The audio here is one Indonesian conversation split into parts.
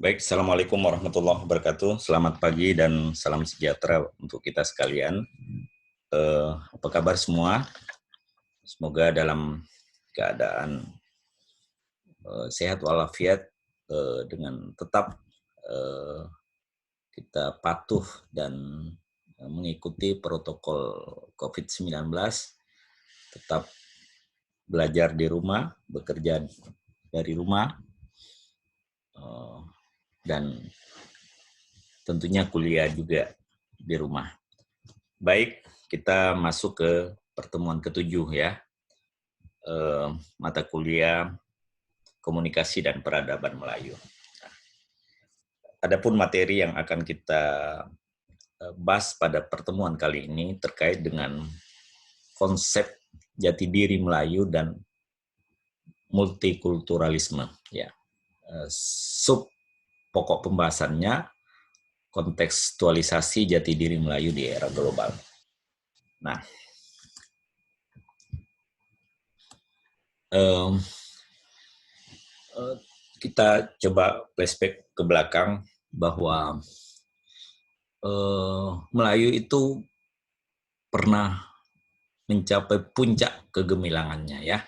Baik, Assalamualaikum warahmatullahi wabarakatuh. Selamat pagi dan salam sejahtera untuk kita sekalian. Apa kabar semua? Semoga dalam keadaan sehat walafiat, dengan tetap eh, kita patuh dan mengikuti protokol COVID-19, tetap belajar di rumah, bekerja dari rumah, eh, dan tentunya kuliah juga di rumah. Baik, kita masuk ke pertemuan ketujuh ya, mata kuliah komunikasi dan peradaban Melayu. Adapun materi yang akan kita bahas pada pertemuan kali ini terkait dengan konsep jati diri Melayu dan multikulturalisme. Ya, sub pokok pembahasannya kontekstualisasi jati diri Melayu di era global. Nah, kita coba flashback ke belakang bahwa Melayu itu pernah mencapai puncak kegemilangannya ya.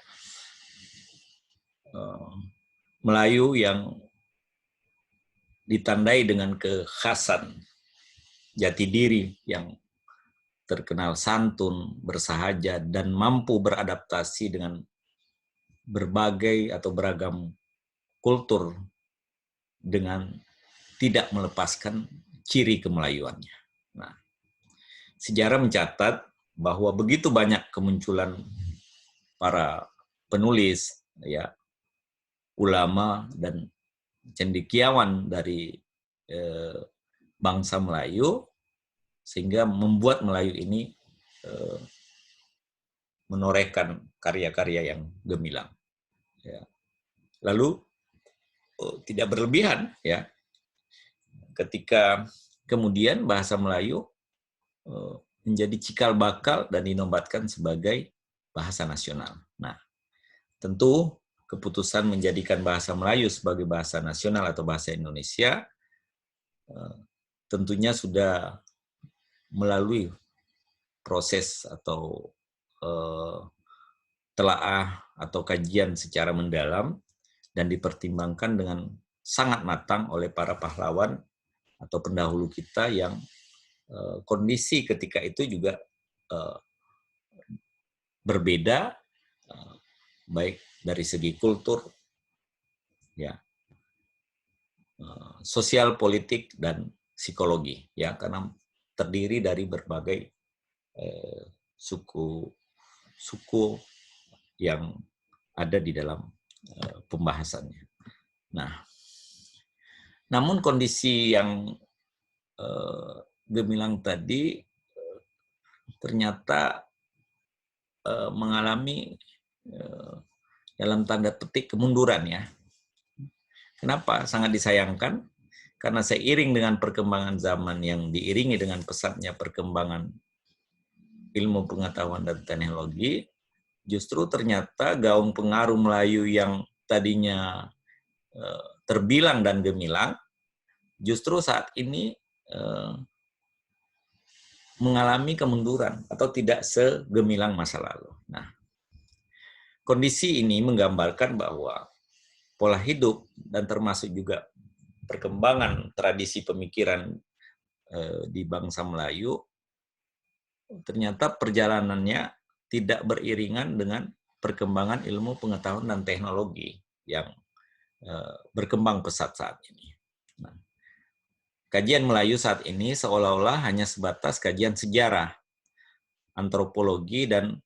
Melayu yang ditandai dengan kekhasan jati diri yang terkenal santun, bersahaja, dan mampu beradaptasi dengan berbagai atau beragam kultur dengan tidak melepaskan ciri kemelayuannya. Nah, sejarah mencatat bahwa begitu banyak kemunculan para penulis, ya, ulama dan cendekiawan dari bangsa Melayu, sehingga membuat Melayu ini menorehkan karya-karya yang gemilang. Ya. Lalu tidak berlebihan ya, ketika kemudian bahasa Melayu menjadi cikal bakal dan dinobatkan sebagai bahasa nasional. Nah, tentu keputusan menjadikan bahasa Melayu sebagai bahasa nasional atau bahasa Indonesia tentunya sudah melalui proses atau telaah atau kajian secara mendalam dan dipertimbangkan dengan sangat matang oleh para pahlawan atau pendahulu kita yang kondisi ketika itu juga berbeda, baik dari segi kultur, ya, sosial, politik, dan psikologi, ya, karena terdiri dari berbagai suku yang ada di dalam pembahasannya. Nah, namun kondisi yang gemilang tadi ternyata mengalami dalam tanda petik kemunduran ya. Kenapa? Sangat disayangkan karena seiring dengan perkembangan zaman yang diiringi dengan pesatnya perkembangan ilmu pengetahuan dan teknologi, justru ternyata gaung pengaruh Melayu yang tadinya terbilang dan gemilang, justru saat ini mengalami kemunduran atau tidak segemilang masa lalu. Nah, kondisi ini menggambarkan bahwa pola hidup dan termasuk juga perkembangan tradisi pemikiran di bangsa Melayu ternyata perjalanannya tidak beriringan dengan perkembangan ilmu pengetahuan dan teknologi yang berkembang pesat saat ini. Nah, kajian Melayu saat ini seolah-olah hanya sebatas kajian sejarah, antropologi, dan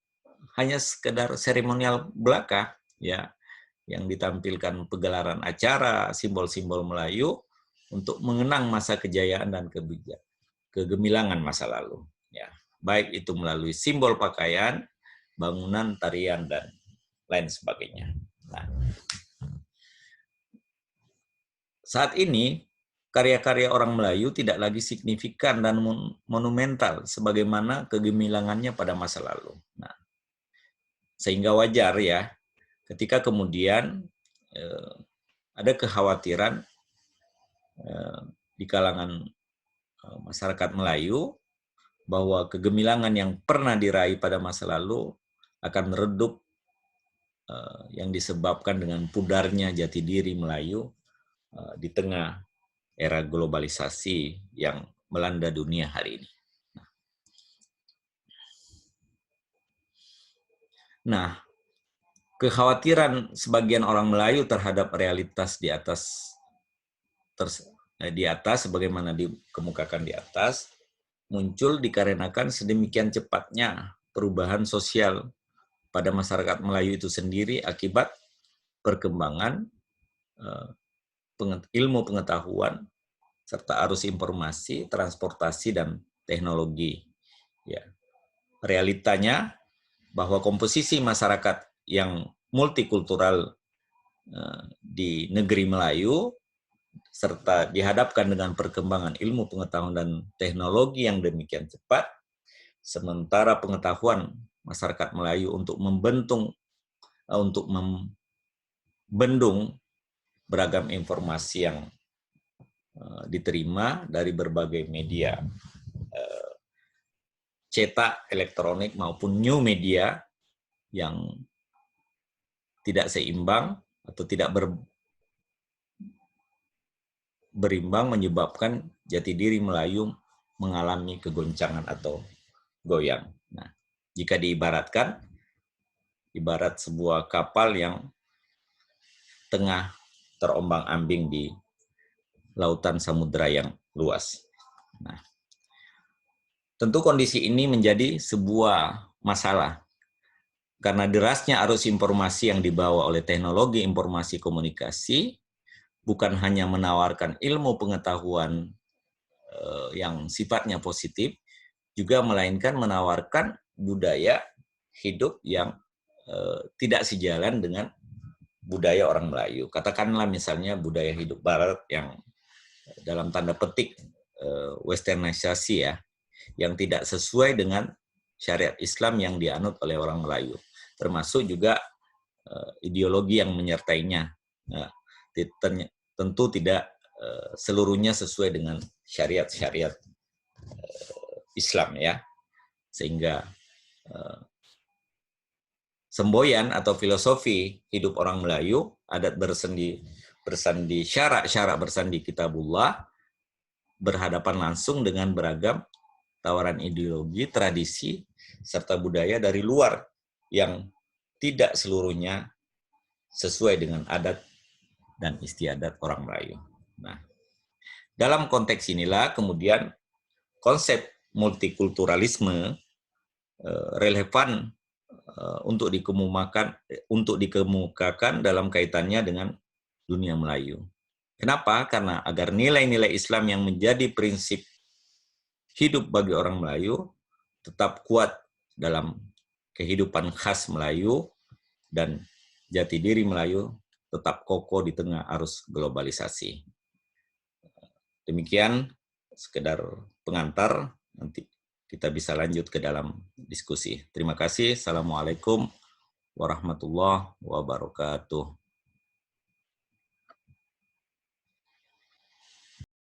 hanya sekedar seremonial belaka, ya, yang ditampilkan pegelaran acara, simbol-simbol Melayu untuk mengenang masa kejayaan dan kegemilangan masa lalu. Ya, baik itu melalui simbol pakaian, bangunan, tarian, dan lain sebagainya. Nah, saat ini karya-karya orang Melayu tidak lagi signifikan dan monumental sebagaimana kegemilangannya pada masa lalu. Nah, sehingga wajar ya ketika kemudian ada kekhawatiran di kalangan masyarakat Melayu bahwa kegemilangan yang pernah diraih pada masa lalu akan redup yang disebabkan dengan pudarnya jati diri Melayu di tengah era globalisasi yang melanda dunia hari ini. Nah, kekhawatiran sebagian orang Melayu terhadap realitas di atas sebagaimana dikemukakan di atas muncul dikarenakan sedemikian cepatnya perubahan sosial pada masyarakat Melayu itu sendiri akibat perkembangan ilmu pengetahuan serta arus informasi, transportasi, dan teknologi. Ya. Realitanya bahwa komposisi masyarakat yang multikultural di negeri Melayu serta dihadapkan dengan perkembangan ilmu pengetahuan dan teknologi yang demikian cepat, sementara pengetahuan masyarakat Melayu untuk membendung beragam informasi yang diterima dari berbagai media cetak, elektronik, maupun new media yang tidak seimbang atau tidak berimbang menyebabkan jati diri Melayu mengalami kegoncangan atau goyang. Nah, jika diibaratkan, ibarat sebuah kapal yang tengah terombang-ambing di lautan samudera yang luas. Nah, tentu kondisi ini menjadi sebuah masalah karena derasnya arus informasi yang dibawa oleh teknologi informasi komunikasi bukan hanya menawarkan ilmu pengetahuan yang sifatnya positif, juga melainkan menawarkan budaya hidup yang tidak sejalan dengan budaya orang Melayu. Katakanlah misalnya budaya hidup Barat yang dalam tanda petik westernisasi ya, yang tidak sesuai dengan syariat Islam yang dianut oleh orang Melayu, termasuk juga ideologi yang menyertainya. Nah, tentu tidak seluruhnya sesuai dengan syariat-syariat Islam ya, sehingga semboyan atau filosofi hidup orang Melayu, adat bersandi syarak bersandi kitabullah, berhadapan langsung dengan beragam tawaran ideologi, tradisi, serta budaya dari luar yang tidak seluruhnya sesuai dengan adat dan istiadat orang Melayu. Nah, dalam konteks inilah kemudian konsep multikulturalisme relevan untuk dikemukakan dalam kaitannya dengan dunia Melayu. Kenapa? Karena agar nilai-nilai Islam yang menjadi prinsip hidup bagi orang Melayu tetap kuat dalam kehidupan khas Melayu dan jati diri Melayu tetap kokoh di tengah arus globalisasi. Demikian sekedar pengantar, nanti kita bisa lanjut ke dalam diskusi. Terima kasih. Assalamualaikum warahmatullahi wabarakatuh.